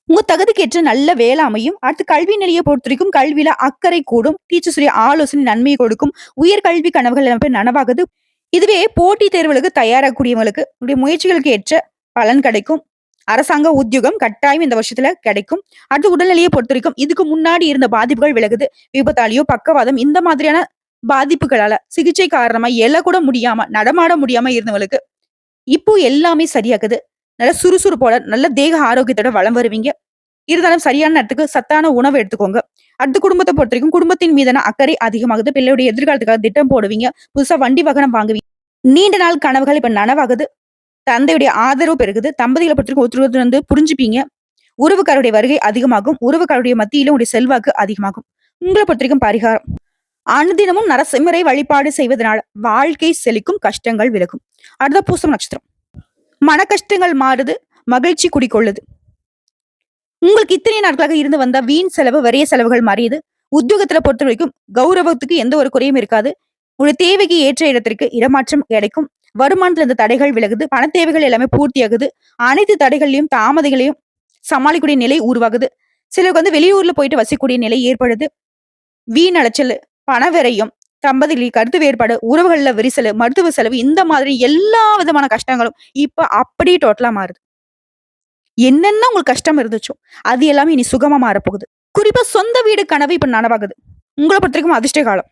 உங்க தகுதிக்கேற்ற நல்ல வேலை அமையும். அடுத்து கல்வி நிலையை பொறுத்த வரைக்கும் கல்வியில அக்கறை கூடும். டீச்சர்ஸுடைய ஆலோசனை நன்மையை கொடுக்கும். உயர்கல்வி கனவுகள் எல்லாமே நனவாகுது. இதுவே போட்டித் தேர்வுகளுக்கு தயாராகக்கூடியவங்களுக்கு உடைய முயற்சிகளுக்கு ஏற்ற பலன் கிடைக்கும். அரசாங்க உத்தியோகம் கட்டாயம் இந்த வருஷத்துல கிடைக்கும். அடுத்து உடல்நிலையை பொறுத்த வரைக்கும் இதுக்கு முன்னாடி இருந்த பாதிப்புகள் விலகுது. விபத்தாலேயோ, பக்கவாதம் இந்த மாதிரியான பாதிப்புகளால சிகிச்சை காரணமா எழக்கூட முடியாம, நடமாட முடியாம இருந்தவங்களுக்கு இப்போ எல்லாமே சரியாகுது. நல்ல சுறுசுறுப்போட, நல்ல தேக ஆரோக்கியத்தோட வளம் வருவீங்க. இருந்தாலும் சரியான நேரத்துக்கு சத்தான உணவு எடுத்துக்கோங்க. அடுத்து குடும்பத்தை பொறுத்த வரைக்கும் குடும்பத்தின் மீதான அக்கறை அதிகமாகுது. பிள்ளையுடைய எதிர்காலத்துக்காக திட்டம் போடுவீங்க. புதுசா வண்டி வாகனம் வாங்குவீங்க. நீண்ட நாள் கனவுகள் இப்ப நனவாகுது. தந்தையுடைய ஆதரவு பெருகுது. தம்பதிகளை பொறுத்த வரைக்கும் ஒருத்தர் வந்து புரிஞ்சுப்பீங்க. உறவுக்காருடைய வருகை அதிகமாகும். உறவுக்காருடைய மத்தியிலும் உடைய செல்வாக்கு அதிகமாகும். உங்களை பொறுத்த வரைக்கும் பரிகாரம் அனுதினமும் நரசிம்மரை வழிபாடு செய்வதனால வாழ்க்கை செழிக்கும், கஷ்டங்கள் விலகும். அடுத்த பூசம் நட்சத்திரம். மன கஷ்டங்கள் மாறுது. மகிழ்ச்சி குடிக்கொள்ளுது. உங்களுக்கு இத்தனை நாட்களாக இருந்து வந்த வீண் செலவு, வரிய செலவுகள் மாறியது. உத்தியோகத்துல பொறுத்த வரைக்கும் கௌரவத்துக்கு எந்த ஒரு குறையும் இருக்காது. உங்களுடைய தேவைக்கு ஏற்ற இடத்திற்கு இடமாற்றம் கிடைக்கும். வருமானத்துல இருந்த தடைகள் விலகுது. பண தேவைகள் எல்லாமே பூர்த்தியாகுது. அனைத்து தடைகளையும் தாமதைகளையும் சமாளிக்கக்கூடிய நிலை உருவாகுது. சிலருக்கு வந்து வெளியூர்ல போயிட்டு வசிக்கக்கூடிய நிலை ஏற்படுது. வீண் அலைச்சல், பண விரயம், தம்பதிகளின் கருத்து வேறுபாடு, உறவுகள்ல விரிசல், மருத்துவ செலவு இந்த மாதிரி எல்லா விதமான கஷ்டங்களும் இப்ப அப்படியே டோட்டலா மாறுது. என்னென்ன உங்களுக்கு கஷ்டம் இருந்துச்சோ அது எல்லாமே இனி சுகமா மாறப்போகுது. குறிப்பா சொந்த வீடு கனவு இப்ப நனவாகுது. உங்களை பொறுத்த வரைக்கும் அதிர்ஷ்ட காலம்.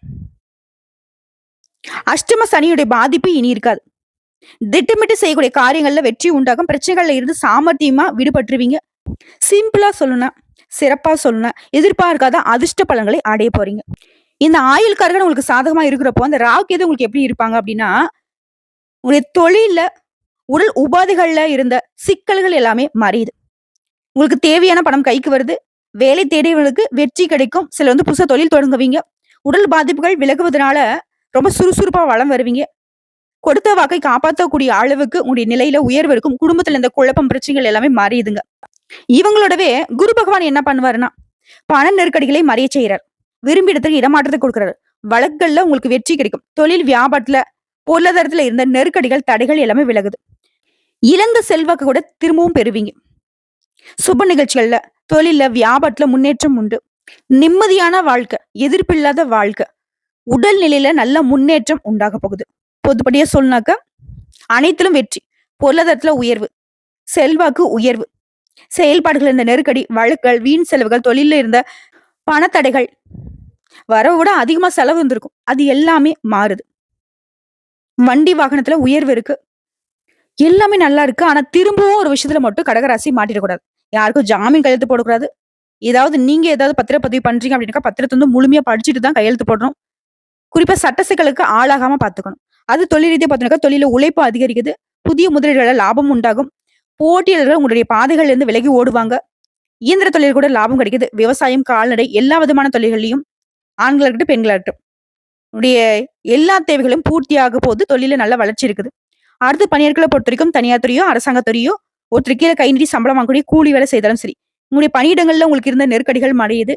அஷ்டம சனியுடைய பாதிப்பு இனி இருக்காது. திட்டமிட்டு செய்யக்கூடிய காரியங்கள்ல வெற்றி உண்டாகும். பிரச்சனைகள்ல இருந்து சாமர்த்தியமா விடுபட்டுருவீங்க. சிம்பிளா சொல்லணும்னா, சிறப்பா சொல்லணும்னா, எதிர்பார்க்காத அதிர்ஷ்ட பலன்களை அடைய போறீங்க. இந்த ஆயுள்காரர்கள் உங்களுக்கு சாதகமா இருக்கிறப்போ அந்த ராகு உங்களுக்கு எப்படி இருப்பாங்க அப்படின்னா, உங்களுடைய தொழில உடல் உபாதைகள்ல இருந்த சிக்கல்கள் எல்லாமே மறையுது. உங்களுக்கு தேவையான பணம் கைக்கு வருது. வேலை தேடியவர்களுக்கு வெற்றி கிடைக்கும். சில வந்து புதுசா தொழில் தொடங்குவீங்க. உடல் பாதிப்புகள் விலகுவதனால ரொம்ப சுறுசுறுப்பா வளம் வருவீங்க. கொடுத்த வாக்கை காப்பாற்றக்கூடிய அளவுக்கு உங்களுடைய நிலையில உயர்வு இருக்கும். குடும்பத்துல இந்த குழப்பம், பிரச்சனைகள் எல்லாமே மாறியுதுங்க. இவங்களோடவே குரு பகவான் என்ன பண்ணுவாருன்னா, பண நெருக்கடிகளை மறைய செய்யறார். விரும்பிய இடத்துக்கு இடமாற்றத்தை கொடுக்கிறாரு. வழக்குகள்ல உங்களுக்கு வெற்றி கிடைக்கும். தொழில் வியாபாரத்துல, பொருளாதாரத்துல இருந்த நெருக்கடிகள், தடைகள் எல்லாமே விலகுது. இழந்த செல்வாக்கு கூட திரும்பவும் பெறுவீங்க. சுப நிகழ்ச்சிகள்ல, தொழில்ல, வியாபாரத்துல முன்னேற்றம் உண்டு. நிம்மதியான வாழ்க்கை, எதிர்ப்பில்லாத வாழ்க்கை, உடல் நிலையில நல்ல முன்னேற்றம் உண்டாக போகுது. பொதுப்படியா சொன்னாக்க அனைத்திலும் வெற்றி. பொருளாதாரத்துல உயர்வு, செல்வாக்கு உயர்வு, செயல்பாடுகள் இருந்த நெருக்கடி, வழக்குகள், வீண் செலவுகள், தொழில இருந்த பணத்தடைகள், வரவை விட அதிகமா செலவு இருந்திருக்கும். அது எல்லாமே மாறுது. வண்டி வாகனத்துல உயர்வு இருக்கு. எல்லாமே நல்லா இருக்கு. ஆனா திரும்பவும் ஒரு விஷயத்துல மட்டும் கடகராசி மாட்டிடக்கூடாது. யாருக்கும் ஜாமீன் கையெழுத்து போடக்கூடாது. ஏதாவது நீங்க ஏதாவது பத்திரப்பதிவு பண்றீங்க அப்படின்னாக்கா பத்திரத்தை வந்து முழுமையா படிச்சுட்டு தான் கையெழுத்து போடணும். குறிப்பா சட்ட சிக்கலுக்கு ஆளாகாம பார்த்துக்கணும். அது தொழில் ரீதியா பார்த்தோம்னாக்கா, தொழில்ல உழைப்பு அதிகரிக்குது. புதிய முதலீடுகள்ல லாபம் உண்டாகும். போட்டியாளர்கள் உங்களுடைய பாதைகள்ல இருந்து விலகி ஓடுவாங்க. இயந்திர தொழில் கூட லாபம் கிடைக்குது. விவசாயம், கால்நடை எல்லா விதமான தொழில்கள்லயும் ஆண்களா இருக்கட்டும், பெண்களா இருக்கட்டும். உடைய எல்லா தேவைகளும் பூர்த்தியாக போது தொழில்ல நல்ல வளர்ச்சி இருக்குது. அடுத்து பணியாட்கள பொறுத்தவரைக்கும் தனியார் துறையோ, அரசாங்க துறையோ ஒருத்தர் கீழ கை நீட்டி சம்பளம் வாங்கக்கூடிய கூலி வேலை செய்தாலும் சரி, உங்களுடைய பணியிடங்கள்ல உங்களுக்கு இருந்த நெருக்கடிகள் மறையுது.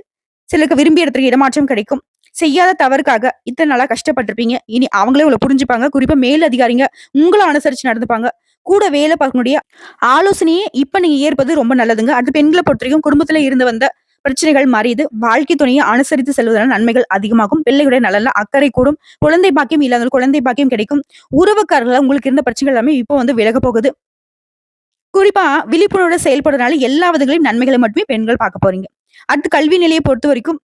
சிலருக்கு விரும்பிய இடத்துக்கு இடமாற்றம் கிடைக்கும். செய்யாத தவறுக்காக இத்தன நாளா கஷ்டப்பட்டுருப்பீங்க. இனி அவங்களே உங்கள புரிஞ்சுப்பாங்க. குறிப்பா மேல் அதிகாரிங்க உங்கள அனுசரிச்சு நடந்துப்பாங்க. கூட வேலை பார்க்கக்கூடிய ஆலோசனையே இப்ப நீங்க ஏற்பது ரொம்ப நல்லதுங்க. அடுத்து பெண்கள பொறுத்தவரைக்கும் குடும்பத்துல இருந்து வந்த பிரச்சனைகள் மறையுது. வாழ்க்கை துணையை அனுசரித்து செல்வதனால நன்மைகள் அதிகமாகும். பிள்ளைகளுடைய நலன்ல அக்கறை கூடும். குழந்தை பாக்கியம் இல்லாதவங்களுக்கு குழந்தை பாக்கியம் கிடைக்கும். உறவுக்காரர்கள உங்களுக்கு இருந்த பிரச்சனைகள் எல்லாமே இப்போ வந்து விலக போகுது. குறிப்பா விழிப்புணர்வோட செயல்படுறதுனால எல்லா விதங்களையும் நன்மைகளை மட்டுமே பெண்கள் பார்க்க போறீங்க. அடுத்து கல்வி நிலையை பொறுத்தவரைக்கும்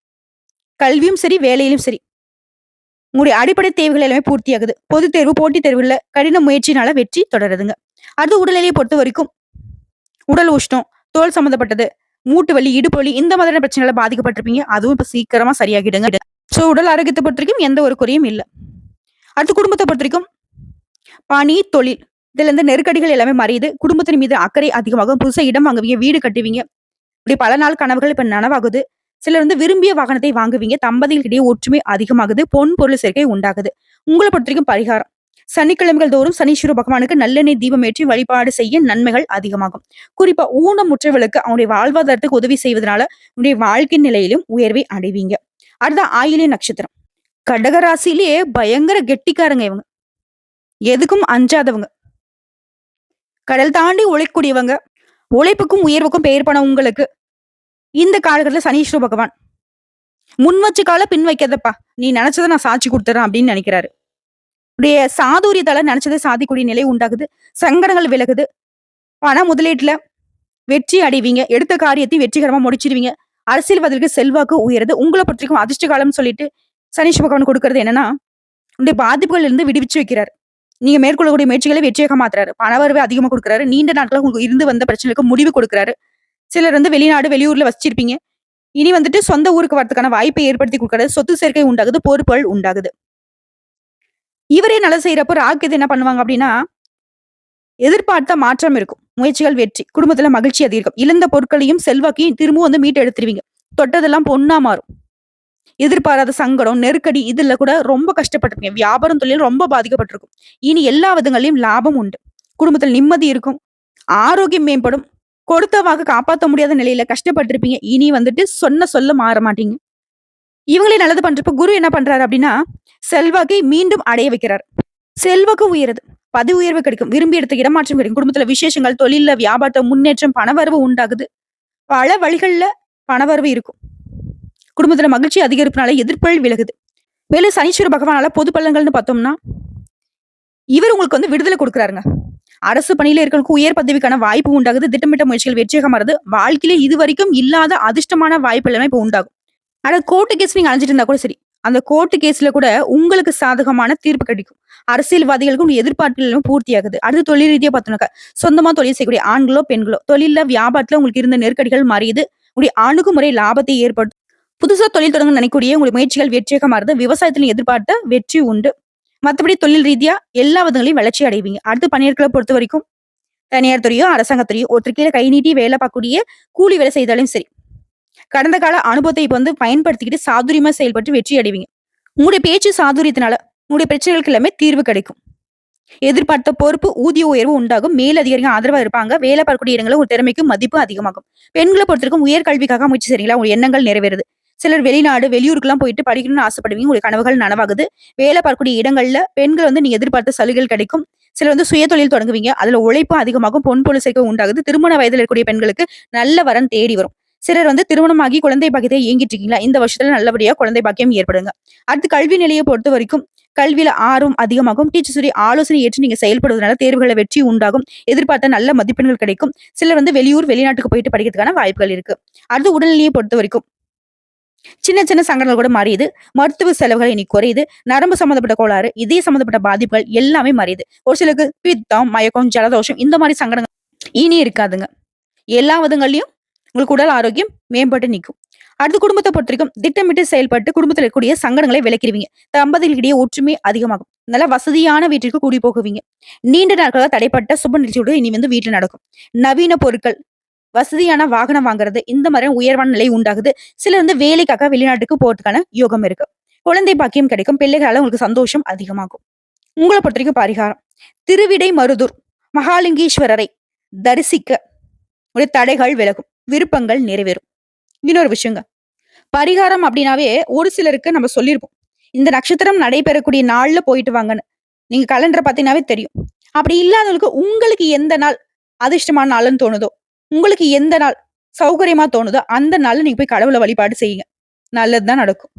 கல்வியும் சரி, வேலையிலும் சரி, உங்களுடைய அடிப்படை தேவைகள் எல்லாமே பூர்த்தியாகுது. பொதுத் தேர்வு, போட்டித் தேர்வுல கடின முயற்சினால வெற்றி தொடருதுங்க. அடுத்து உடல்நிலையை பொறுத்தவரைக்கும் உடல் உஷ்ணம், தோல் சம்மந்தப்பட்டது, மூட்டு வலி, இடுப்பு வலி இந்த மாதிரியான பிரச்சனைகள பாதிக்கப்பட்டிருப்பீங்க. அதுவும் இப்ப சீக்கிரமா சரியாகிடுங்க. சோ உடல் ஆரோக்கியத்தை பொறுத்தவரைக்கும் எந்த ஒரு குறையும் இல்ல. அடுத்து குடும்பத்தை பொறுத்தவரைக்கும் பணி, தொழில் இதுல இருந்து நெருக்கடிகள் எல்லாமே மறையுது. குடும்பத்தின் மீது அக்கறை அதிகமாகும். புதுசா இடம் வாங்குவீங்க, வீடு கட்டுவீங்க. இப்படி பல நாள் கனவுகள் இப்ப நனவாகுது. சிலர் வந்து விரும்பிய வாகனத்தை வாங்குவீங்க. தம்பதிகளிடையே ஒற்றுமை அதிகமாகுது. பொன் பொருள் சேர்க்கை உண்டாகுது. உங்களை பொறுத்தவரைக்கும் பரிகாரம். சனிக்கிழமைகள் தோறும் சனீஸ்வர பகவானுக்கு நல்லெண்ணெய் தீபம் ஏற்றி வழிபாடு செய்ய நன்மைகள் அதிகமாகும். குறிப்பா ஊனமுற்றவர்களுக்கு அவனுடைய வாழ்வாதாரத்துக்கு உதவி செய்வதனால உங்களுடைய வாழ்க்கை நிலையிலும் உயர்வை அடைவீங்க. அடுத்த ஆயில்ய நட்சத்திரம். கடக ராசியிலேயே பயங்கர கெட்டிக்காரங்க இவங்க. எதுக்கும் அஞ்சாதவங்க. கடல் தாண்டி உழைக்கக்கூடியவங்க. உழைப்புக்கும் உயர்வுக்கும் பெயர் போன உங்களுக்கு இந்த காலகட்டத்துல சனீஸ்வர பகவான் முன் வச்ச கால பின் வைக்காதப்பா, நீ நினைச்சதை நான் சாட்சி கொடுத்துறேன் அப்படின்னு நினைக்கிறாரு. உடைய சாதுரியத்தால நினைச்சதை சாதிக்கூடிய நிலை உண்டாகுது. சங்கடங்கள் விலகுது. பண முதலீட்டுல வெற்றி அடைவீங்க. எடுத்த காரியத்தை வெற்றிகரமா முடிச்சிருவீங்க. அரசியல்வாதிகளுக்கு செல்வாக்கு உயருது. உங்களை பொறுத்தவரைக்கும் அதிர்ஷ்ட காலம்னு சொல்லிட்டு சனீஸ்வர பகவான் கொடுக்கறது என்னன்னா, உடைய பாதிப்புகள் இருந்து விடுவிச்சு வைக்கிறாரு. நீங்க மேற்கொள்ளக்கூடிய முயற்சிகளை வெற்றியாக மாத்துறாரு. பணவரவை அதிகமா கொடுக்குறாரு. நீண்ட நாட்களா உங்களுக்கு இருந்து வந்த பிரச்சனைக்கு முடிவு கொடுக்குறாரு. சிலர் வந்து வெளிநாடு, வெளியூர்ல வச்சிருப்பீங்க. இனி வந்துட்டு சொந்த ஊருக்கு வரதுக்கான வாய்ப்பை ஏற்படுத்தி கொடுக்கறது. சொத்து சேர்க்கை உண்டாகுது. பொறுப்புகள் உண்டாகுது. இவரே நல்லது செய்யறப்ப ராகு என்ன பண்ணுவாங்க அப்படின்னா, எதிர்பார்த்த மாற்றம் இருக்கும். முயற்சிகள் வெற்றி. குடும்பத்துல மகிழ்ச்சி அதிகரிக்கும். இழந்த பொருட்களையும் செல்வாக்கையும் திரும்பவும் வந்து மீட்டு எடுத்துருவீங்க. தொட்டதெல்லாம் பொண்ணா மாறும். எதிர்பாராத சங்கடம், நெருக்கடி இதுல கூட ரொம்ப கஷ்டப்பட்டிருப்பீங்க. வியாபாரம், தொழில் ரொம்ப பாதிக்கப்பட்டிருக்கும். இனி எல்லா விதங்களையும் லாபம் உண்டு. குடும்பத்துல நிம்மதி இருக்கும். ஆரோக்கியம் மேம்படும். கொடுத்த வாக்கு காப்பாற்ற முடியாத நிலையில கஷ்டப்பட்டிருப்பீங்க. இனி வந்துட்டு சொன்ன சொல்ல மாற மாட்டீங்க. இவங்களே நல்லது பண்றப்ப குரு என்ன பண்றாரு அப்படின்னா, செல்வாக்கை மீண்டும் அடைய வைக்கிறார். செல்வாக்கு உயருது. பதவி உயர்வு கிடைக்கும். விரும்பிய இடத்துக்கு இடமாற்றம் கிடைக்கும். குடும்பத்துல விசேஷங்கள், தொழில்ல வியாபாரத்துல முன்னேற்றம், பணவரவு உண்டாகுது. பல வழிகள்ல பணவரவு இருக்கும். குடும்பத்துல மகிழ்ச்சி அதிகரிப்புனால எதிர்ப்புகள் விலகுது. மேலும் சனீஸ்வர பகவானால பொது பலன்கள்னு பார்த்தோம்னா, இவர் உங்களுக்கு வந்து விடுதலை கொடுக்குறாருங்க. அரசு பணியில இருக்கிறவங்களுக்கு உயர் பதவிக்கான வாய்ப்பு உண்டாகுது. திட்டமிட்ட முயற்சிகள் வெற்றியாக மாறுது. வாழ்க்கையில இதுவரைக்கும் இல்லாத அதிர்ஷ்டமான வாய்ப்பு எல்லாமே இப்ப உண்டாகும். ஆனா கோர்ட்டு கேஸ் நீங்க அலைஞ்சிட்டு இருந்தா கூட சரி, அந்த கோர்ட்டு கேஸ்ல கூட உங்களுக்கு சாதகமான தீர்ப்பு கிடைக்கும். அரசியல்வாதிகளுக்கும் எதிர்பார்ப்புகள் எல்லாம் பூர்த்தியாகுது. அடுத்து தொழில் ரீதியா பார்த்தோம்னாக்கா, சொந்தமா தொழில் செய்யக்கூடிய ஆண்களோ பெண்களோ தொழில்ல வியாபாரத்துல உங்களுக்கு இருந்த நெருக்கடிகள் மறையுது. உங்களுடைய அணுகுமுறை லாபத்தை ஏற்படுத்தும். புதுசா தொழில் தொடங்க நினைக்கக்கூடிய உங்களுடைய முயற்சிகள் வெற்றியாக மாறுது. விவசாயத்துல எதிர்பார்த்த வெற்றி உண்டு. மத்தபடி தொழில் ரீதியா எல்லா விதங்களையும் வளர்ச்சி அடைவீங்க. அடுத்து பணியாட்களை பொறுத்த வரைக்கும் தனியார் துறையோ, அரசாங்கத்துறையோ ஒருத்தர் கீழ கை நீட்டி வேலை பார்க்கக்கூடிய கூலி வேலை செய்தாலும் சரி, கடந்த கால அனுபவத்தை இப்ப வந்து பயன்படுத்திக்கிட்டு சாதுரியமா செயல்பட்டு வெற்றி அடைவீங்க. உங்களுடைய பேச்சு சாதுரியத்தினால உங்களுடைய பிரச்சனைகளுக்கு எல்லாமே தீர்வு கிடைக்கும். எதிர்பார்த்த பொறுப்பு, ஊதிய உயர்வு உண்டாகும். மேல் அதிகாரிகள் ஆதரவா இருப்பாங்க. வேலை பார்க்கக்கூடிய இடங்களில் உங்க திறமைக்கு மதிப்பு அதிகமாகும். பெண்களை பொறுத்தவரைக்கும் உயர் கல்விக்காக முயற்சி செய்றீங்களா, உங்க எண்ணங்கள் நிறைவேறுது. சிலர் வெளிநாடு, வெளியூருக்குலாம் போயிட்டு படிக்கணும்னு ஆசைப்படுவீங்க. உங்களுக்கு கனவுகள் நனவாகுது. வேலை பார்க்கக்கூடிய இடங்கள்ல பெண்கள் வந்து நீங்க எதிர்பார்த்த சலுகைகள் கிடைக்கும். சிலர் வந்து சுய தொழில் தொடங்குவீங்க. அதுல உழைப்பு அதிகமாகும். பொன் பொருள் சேர்க்கை உண்டாகுது. திருமண வயதில் இருக்கக்கூடிய பெண்களுக்கு நல்ல வரன் தேடி வரும். சிலர் வந்து திருமணமாகி குழந்தை பாக்கியத்தை ஏங்கிட்டு இருக்கீங்களா, இந்த வருஷத்துல நல்லபடியா குழந்தை பாக்கியம் ஏற்படுங்க. அடுத்து கல்வி நிலையை பொறுத்த வரைக்கும் கல்வியில ஆர்வம் அதிகமாகும். டீச்சர்ஸுடைய ஆலோசனை ஏற்று நீங்க செயல்படுவதனால தேர்வுகளை வெற்றி உண்டாகும். எதிர்பார்த்த நல்ல மதிப்பெண்கள் கிடைக்கும். சிலர் வந்து வெளியூர், வெளிநாட்டுக்கு போயிட்டு படிக்கிறதுக்கான வாய்ப்புகள் இருக்கு. அடுத்து உடல்நிலையை பொறுத்த வரைக்கும் சின்ன சின்ன சங்கடங்கள் கூட மாறியுது. மருத்துவ செலவுகள் இன்னைக்கு குறையுது. நரம்பு சம்பந்தப்பட்ட கோளாறு, இதய சம்பந்தப்பட்ட பாதிப்புகள் எல்லாமே மாறியுது. ஒரு சிலருக்கு பித்தம், மயக்கம், ஜலதோஷம் இந்த மாதிரி சங்கடங்கள் இனி இருக்காதுங்க. எல்லா விதங்கள்லயும் உங்களுக்கு உடல் ஆரோக்கியம் மேம்பட்டு நிற்கும். அடுத்து குடும்பத்தை பொறுத்தவரைக்கும் திட்டமிட்டு செயல்பட்டு குடும்பத்தில் இருக்கக்கூடிய சங்கடங்களை விளக்கிடுவீங்க. தம்பதிகளிடையே ஒற்றுமை அதிகமாகும். நல்ல வசதியான வீட்டிற்கு கூடி போகுவீங்க. நீண்ட நாட்களாக தடைப்பட்ட சுப நிகழ்ச்சியோடு இனி வீட்டுல நடக்கும். நவீன பொருட்கள், வசதியான வாகனம் வாங்குறது, இந்த மாதிரியான உயர்வான நிலை உண்டாகுது. சிலர் வேலைக்காக வெளிநாட்டுக்கு போறதுக்கான யோகம் இருக்கு. குழந்தை பாக்கியம் கிடைக்கும். பிள்ளைகளால உங்களுக்கு சந்தோஷம் அதிகமாகும். உங்களை பொறுத்த வரைக்கும் பரிகாரம், திருவிடை மருதூர் மகாலிங்கேஸ்வரரை தரிசிக்க உடைய தடைகள் விலகும், விருப்பங்கள் நிறைவேறும். இன்னொரு விஷயங்க, பரிகாரம் அப்படின்னாவே ஒரு சிலருக்கு நம்ம சொல்லியிருப்போம், இந்த நட்சத்திரம் நடைபெறக்கூடிய நாள்ல போயிட்டு வாங்கன்னு. நீங்க கலண்டரை பார்த்தீங்கன்னாவே தெரியும். அப்படி இல்லாதவங்களுக்கு உங்களுக்கு எந்த நாள் அதிர்ஷ்டமான நாள்னு தோணுதோ, உங்களுக்கு எந்த நாள் சௌகரியமா தோணுதோ அந்த நாள்ல நீங்க போய் கடவுளை வழிபாடு செய்யுங்க. நல்லதுதான் நடக்கும்.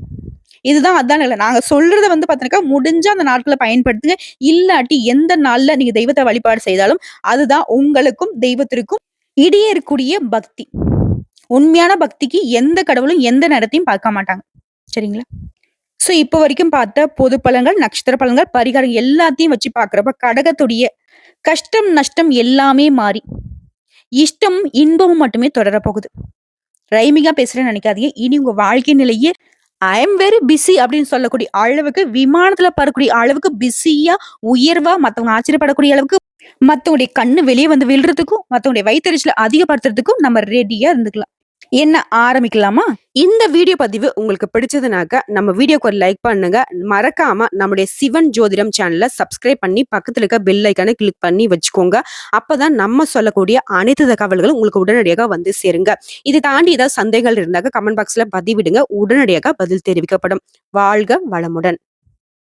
இதுதான் அதான் இல்ல. நாங்க சொல்றத பாத்தீங்கன்னா முடிஞ்சா அந்த நாட்களை பயன்படுத்துங்க. இல்லாட்டி எந்த நாள்ல நீங்க தெய்வத்தை வழிபாடு செய்தாலும் அதுதான் உங்களுக்கும் தெய்வத்திற்கும் இடையே இருக்கக்கூடிய பக்தி. உண்மையான பக்திக்கு எந்த கடவுளும் எந்த நேரத்தையும் பார்க்க மாட்டாங்க. சரிங்களா? சோ இப்ப வரைக்கும் பார்த்த பொது பலன்கள், நட்சத்திர பலன்கள், பரிகாரம் எல்லாத்தையும் வச்சு பாக்குறப்ப கடகத்துடைய கஷ்டம் நஷ்டம் எல்லாமே மாறி இஷ்டமும் இன்பமும் மட்டுமே தொடர போகுது. ரைமிங்கா பேசுறேன்னு நினைக்காதீங்க. இனி உங்க வாழ்க்கை நிலையே ஐ எம் வெரி பிஸி அப்படின்னு சொல்லக்கூடிய அளவுக்கு, விமானத்துல பறக்கூடிய அளவுக்கு பிஸியா, உயர்வா, மத்தவங்க ஆச்சரியப்படக்கூடிய அளவுக்கு, மத்தவங்களுடைய கண்ணு வெளியே விழுறதுக்கும், மத்தவங்களுடைய வயிற்றுச்சல அதிகப்படுத்துறதுக்கும் நம்ம ரெடியா இருந்துக்கலாம். என்ன ஆரம்பிக்கலாமா? இந்த வீடியோ பதிவு உங்களுக்கு பிடிச்சதுனாக்க நம்ம வீடியோக்கு ஒரு லைக் பண்ணுங்க. மறக்காம நம்முடைய சிவன் ஜோதிடம் சேனலை சப்ஸ்கிரைப் பண்ணி பக்கத்துல இருக்க பெல் ஐக்கானை கிளிக் பண்ணி வச்சுக்கோங்க. அப்பதான் நம்ம சொல்லக்கூடிய அனைத்து தகவல்களும் உங்களுக்கு உடனடியாக சேருங்க. இதை தாண்டி ஏதாவது சந்தேகங்கள் இருந்தாக்க கமெண்ட் பாக்ஸ்ல பதிவிடுங்க. உடனடியாக பதில் தெரிவிக்கப்படும். வாழ்க வளமுடன்.